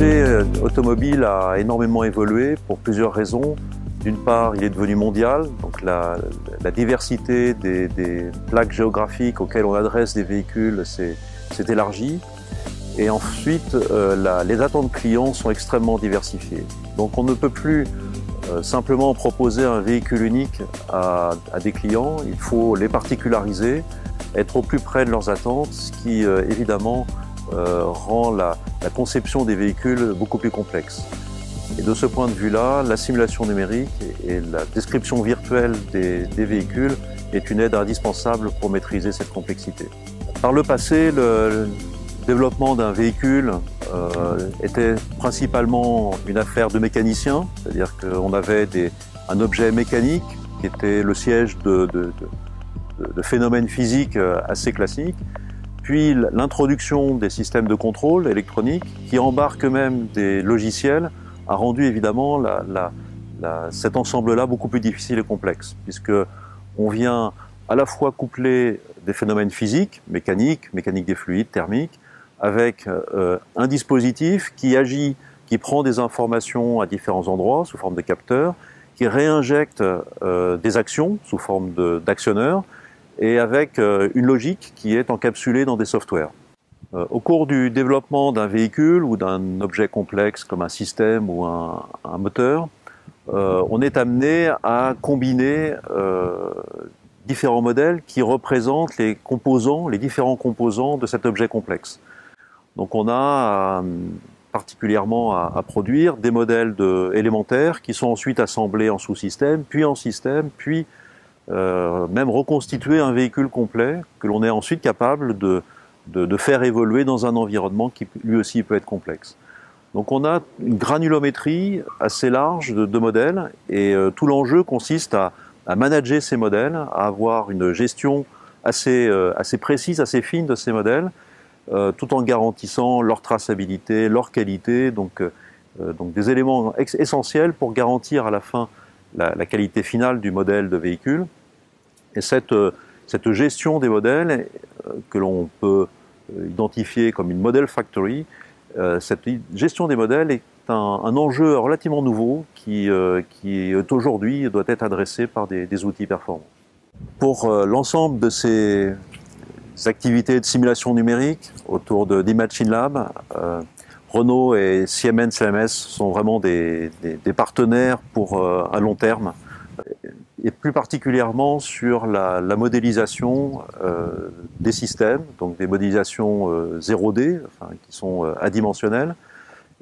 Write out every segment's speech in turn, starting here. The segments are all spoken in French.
marché automobile a énormément évolué pour plusieurs raisons. D'une part, il est devenu mondial, donc la diversité des plaques géographiques auxquelles on adresse des véhicules s'est élargie. Et ensuite, les attentes clients sont extrêmement diversifiées. Donc on ne peut plus simplement proposer un véhicule unique à des clients, il faut les particulariser, être au plus près de leurs attentes, ce qui évidemment rend la conception des véhicules beaucoup plus complexe. Et de ce point de vue-là, la simulation numérique et la description virtuelle des véhicules est une aide indispensable pour maîtriser cette complexité. Par le passé, le développement d'un véhicule était principalement une affaire de mécaniciens, c'est-à-dire qu'on avait un objet mécanique qui était le siège de phénomènes physiques assez classiques, puis l'introduction des systèmes de contrôle électroniques qui embarquent même des logiciels a rendu évidemment cet ensemble-là beaucoup plus difficile et complexe, puisque on vient à la fois coupler des phénomènes physiques, mécanique des fluides, thermiques, avec un dispositif qui agit, qui prend des informations à différents endroits sous forme de capteurs, qui réinjecte des actions sous forme d'actionneurs, et avec une logique qui est encapsulée dans des softwares. Au cours du développement d'un véhicule ou d'un objet complexe comme un système ou un moteur, on est amené à combiner différents modèles qui représentent les différents composants de cet objet complexe. Donc on a particulièrement à produire des modèles élémentaires qui sont ensuite assemblés en sous-système, puis en système, puis même reconstituer un véhicule complet que l'on est ensuite capable de faire évoluer dans un environnement qui lui aussi peut être complexe. Donc on a une granulométrie assez large de modèles et tout l'enjeu consiste à manager ces modèles, à avoir une gestion assez précise, assez fine de ces modèles, tout en garantissant leur traçabilité, leur qualité, donc des éléments essentiels pour garantir à la fin la qualité finale du modèle de véhicule. Et cette gestion des modèles, que l'on peut identifier comme une model factory, cette gestion des modèles est un enjeu relativement nouveau qui aujourd'hui doit être adressé par des outils performants. Pour l'ensemble de ces activités de simulation numérique autour d'Imagine Lab, Renault et Siemens LMS sont vraiment des partenaires pour un long terme, et plus particulièrement sur la modélisation des systèmes, donc des modélisations 0D, enfin, qui sont adimensionnelles.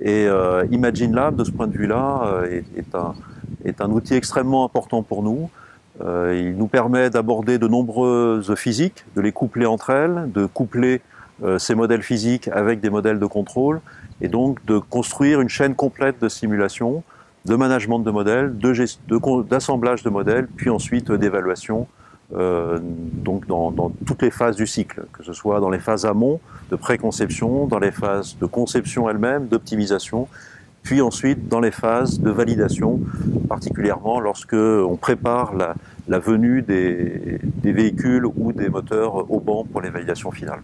Et Imagine Lab, de ce point de vue-là, est un outil extrêmement important pour nous. Il nous permet d'aborder de nombreuses physiques, de les coupler entre elles, de coupler ces modèles physiques avec des modèles de contrôle, et donc de construire une chaîne complète de simulation, de management de modèles, d'assemblage de modèles, puis ensuite d'évaluation donc dans toutes les phases du cycle, que ce soit dans les phases amont de préconception, dans les phases de conception elle-même, d'optimisation, puis ensuite dans les phases de validation, particulièrement lorsque on prépare la venue des véhicules ou des moteurs au banc pour les validations finales.